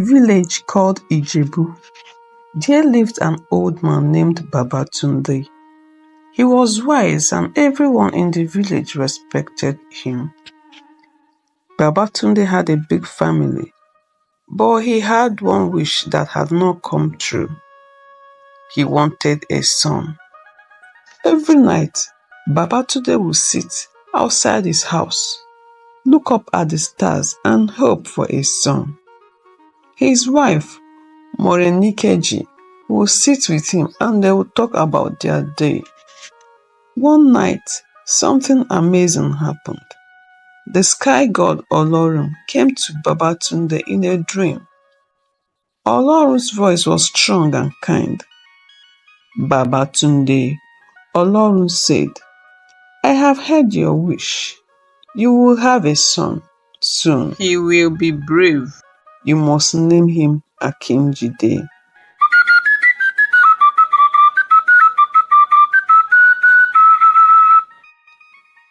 Village called Ijebu. There lived an old man named Babatunde. He was wise and everyone in the village respected him. Babatunde had a big family, but he had one wish that had not come true. He wanted a son. Every night, Babatunde would sit outside his house, look up at the stars and hope for a son. His wife, Morenikeji, would sit with him and they would talk about their day. One night, something amazing happened. The sky god Olorun came to Babatunde in a dream. Olorun's voice was strong and kind. Babatunde, Olorun said, I have heard your wish. You will have a son soon. He will be brave. You must name him Akinjide.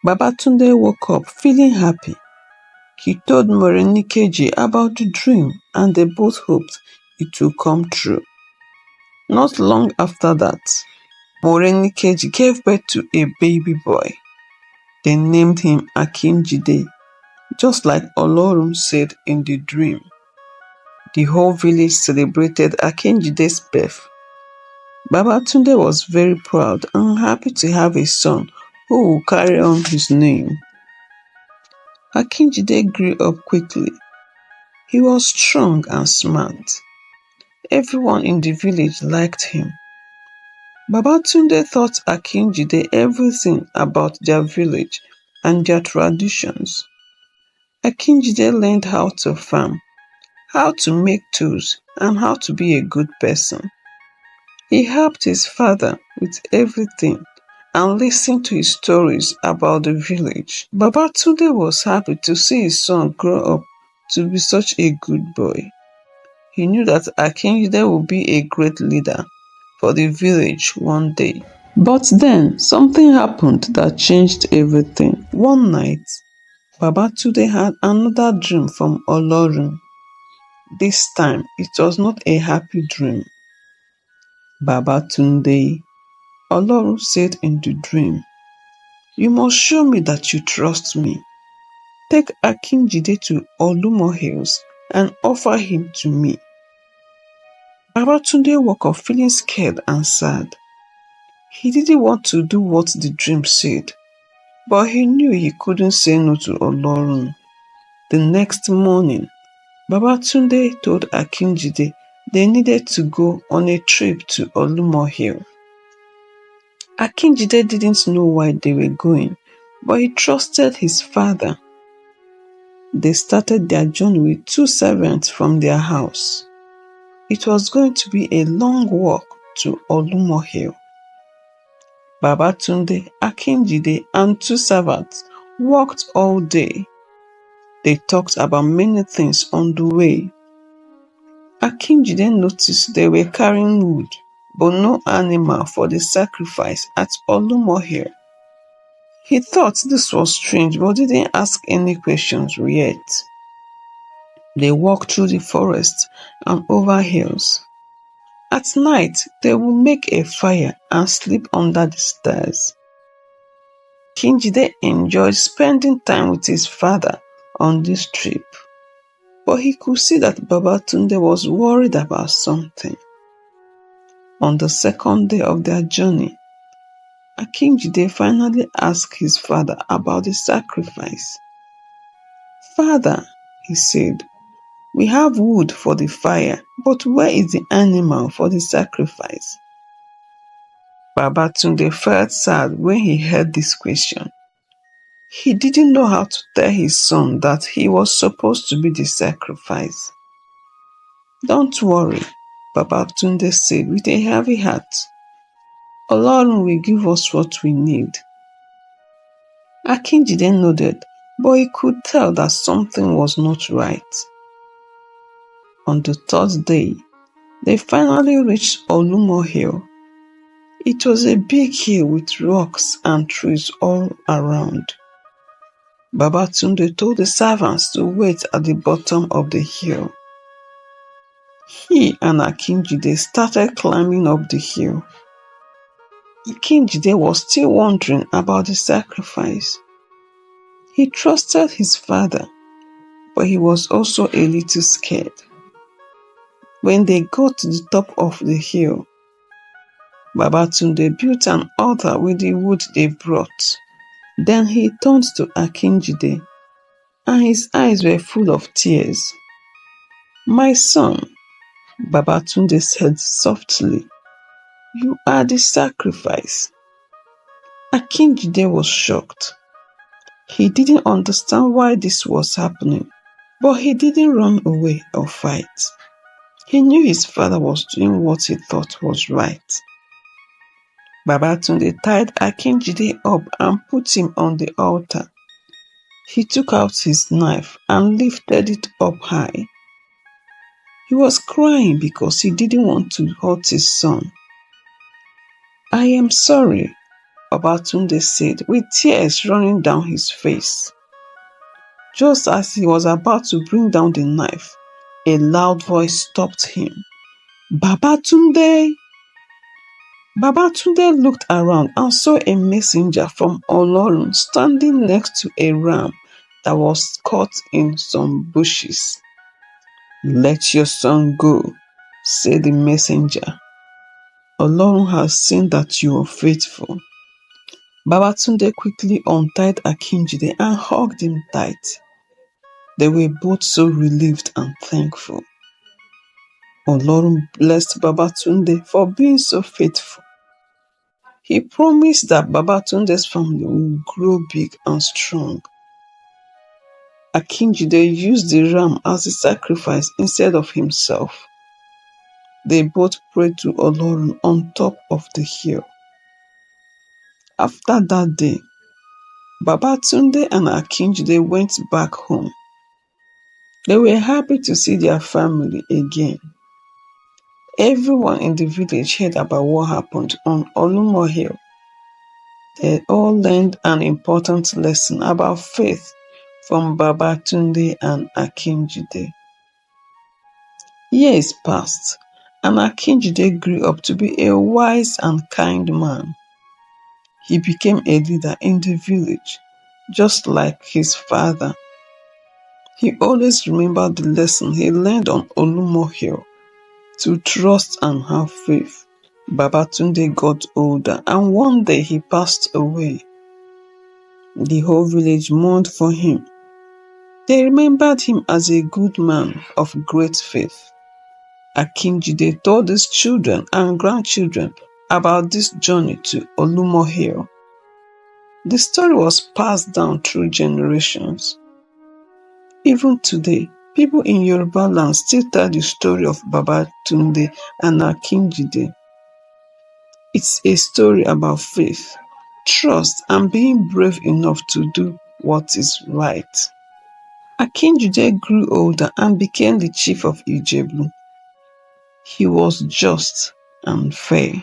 Babatunde woke up feeling happy. He told Morenikeji about the dream and they both hoped it would come true. Not long after that, Morenikeji gave birth to a baby boy. They named him Akinjide, just like Olorun said in the dream. The whole village celebrated Akinjide's birth. Babatunde was very proud and happy to have a son who would carry on his name. Akinjide grew up quickly. He was strong and smart. Everyone in the village liked him. Babatunde taught Akinjide everything about their village and their traditions. Akinjide learned how to farm, how to make tools, and how to be a good person. He helped his father with everything and listened to his stories about the village. Babatunde was happy to see his son grow up to be such a good boy. He knew that Akinjide would be a great leader for the village one day. But then something happened that changed everything. One night, Babatunde had another dream from Olorun. This time, it was not a happy dream. Babatunde, Olorun said in the dream, you must show me that you trust me. Take Akinjide to Olumo Hills and offer him to me. Babatunde woke up feeling scared and sad. He didn't want to do what the dream said, but he knew he couldn't say no to Olorun. The next morning, Babatunde told Akinjide they needed to go on a trip to Olumo Hill. Akinjide didn't know why they were going, but he trusted his father. They started their journey with 2 servants from their house. It was going to be a long walk to Olumo Hill. Babatunde, Akinjide, and 2 servants walked all day. They talked about many things on the way. Akinjide noticed they were carrying wood, but no animal for the sacrifice at Olumo Hill. He thought this was strange but didn't ask any questions yet. They walked through the forest and over hills. At night, they would make a fire and sleep under the stars. Akinjide enjoyed spending time with his father on this trip, but he could see that Babatunde was worried about something. On the second day of their journey, Akinjide finally asked his father about the sacrifice. Father, he said, we have wood for the fire, but where is the animal for the sacrifice? Babatunde felt sad when he heard this question. He didn't know how to tell his son that he was supposed to be the sacrifice. Don't worry, Babatunde said with a heavy heart. Olorun will give us what we need. Akinjide nodded, but he could tell that something was not right. On the 3rd day, they finally reached Olumo Hill. It was a big hill with rocks and trees all around. Babatunde told the servants to wait at the bottom of the hill. He and Akinjide started climbing up the hill. Akinjide was still wondering about the sacrifice. He trusted his father, but he was also a little scared. When they got to the top of the hill, Babatunde built an altar with the wood they brought. Then he turned to Akinjide, and his eyes were full of tears. "My son," Babatunde said softly, "you are the sacrifice." Akinjide was shocked. He didn't understand why this was happening, but he didn't run away or fight. He knew his father was doing what he thought was right. Babatunde tied Akinjide up and put him on the altar. He took out his knife and lifted it up high. He was crying because he didn't want to hurt his son. "I am sorry," Babatunde said, with tears running down his face. Just as he was about to bring down the knife, a loud voice stopped him. "Babatunde!" Babatunde looked around and saw a messenger from Olorun standing next to a ram that was caught in some bushes. "Let your son go," said the messenger. "Olorun has seen that you are faithful." Babatunde quickly untied Akinjide and hugged him tight. They were both so relieved and thankful. Olorun blessed Babatunde for being so faithful. He promised that Babatunde's family would grow big and strong. Akinjide used the ram as a sacrifice instead of himself. They both prayed to Olorun on top of the hill. After that day, Babatunde and Akinjide went back home. They were happy to see their family again. Everyone in the village heard about what happened on Olumo Hill. They all learned an important lesson about faith from Babatunde and Akinjide. Years passed, and Akinjide grew up to be a wise and kind man. He became a leader in the village, just like his father. He always remembered the lesson he learned on Olumo Hill, to trust and have faith. Babatunde got older, and one day he passed away. The whole village mourned for him. They remembered him as a good man of great faith. Akinjide told his children and grandchildren about this journey to Olumo Hill. The story was passed down through generations. Even today, people in Yoruba land still tell the story of Babatunde and Akinjide. It's a story about faith, trust, and being brave enough to do what is right. Akinjide grew older and became the chief of Ijebu. He was just and fair,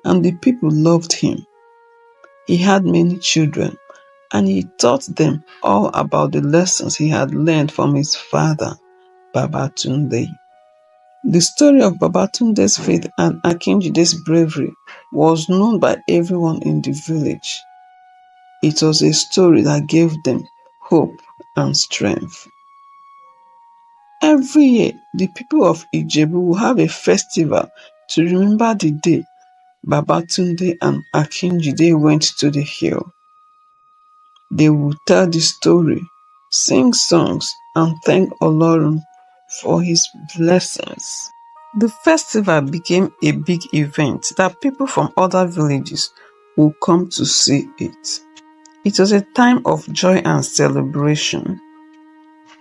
and the people loved him. He had many children, and he taught them all about the lessons he had learned from his father, Babatunde. The story of Babatunde's faith and Akinjide's bravery was known by everyone in the village. It was a story that gave them hope and strength. Every year, the people of Ijebu will have a festival to remember the day Babatunde and Akinjide went to the hill. They will tell the story, sing songs, and thank Olorun for his blessings. The festival became a big event that people from other villages would come to see it. It was a time of joy and celebration.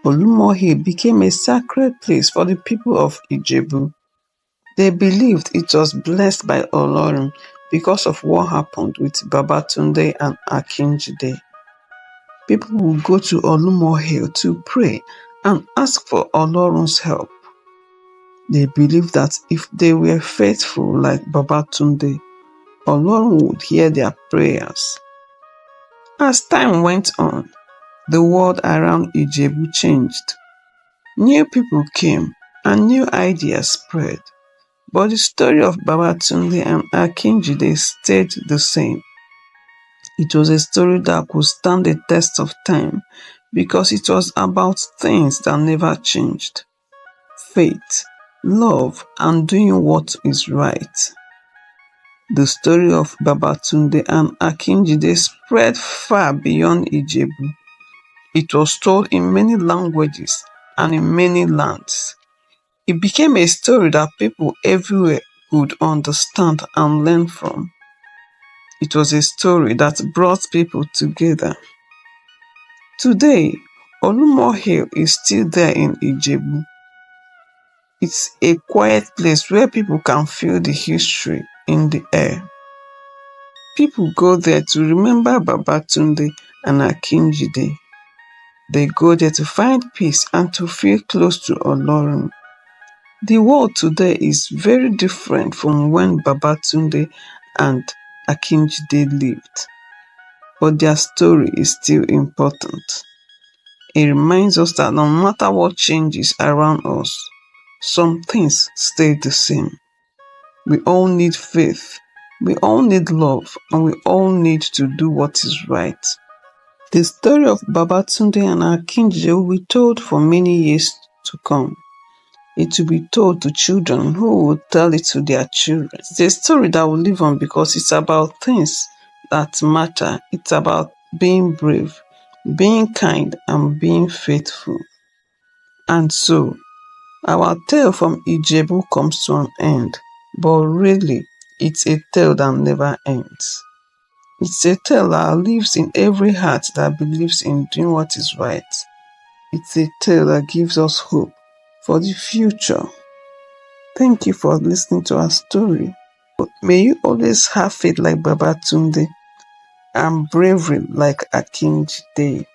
Olumo Hill became a sacred place for the people of Ijebu. They believed it was blessed by Olorun because of what happened with Babatunde and Akinjide. People would go to Olumo Hill to pray and ask for Olorun's help. They believed that if they were faithful like Babatunde, Olorun would hear their prayers. As time went on, the world around Ijebu changed. New people came, and new ideas spread. But the story of Babatunde and Akinjide stayed the same. It was a story that could stand the test of time because it was about things that never changed: faith, love, and doing what is right. The story of Babatunde and Akinjide spread far beyond Ijebu. It was told in many languages and in many lands. It became a story that people everywhere could understand and learn from. It was a story that brought people together. Today, Olumo Hill is still there in Ijebu. It's a quiet place where people can feel the history in the air. People go there to remember Babatunde and Akinjide. They go there to find peace and to feel close to Olorun. The world today is very different from when Babatunde and Akinjide lived, but their story is still important. It reminds us that no matter what changes around us, some things stay the same. We all need faith, we all need love, and we all need to do what is right. The story of Babatunde and Akinjide will be told for many years to come. It will be told to children who will tell it to their children. It's a story that will live on because it's about things that matter. It's about being brave, being kind, and being faithful. And so, our tale from Ijebu comes to an end, but really, it's a tale that never ends. It's a tale that lives in every heart that believes in doing what is right. It's a tale that gives us hope for the future. Thank you for listening to our story. May you always have faith like Babatunde and bravery like Akinjide.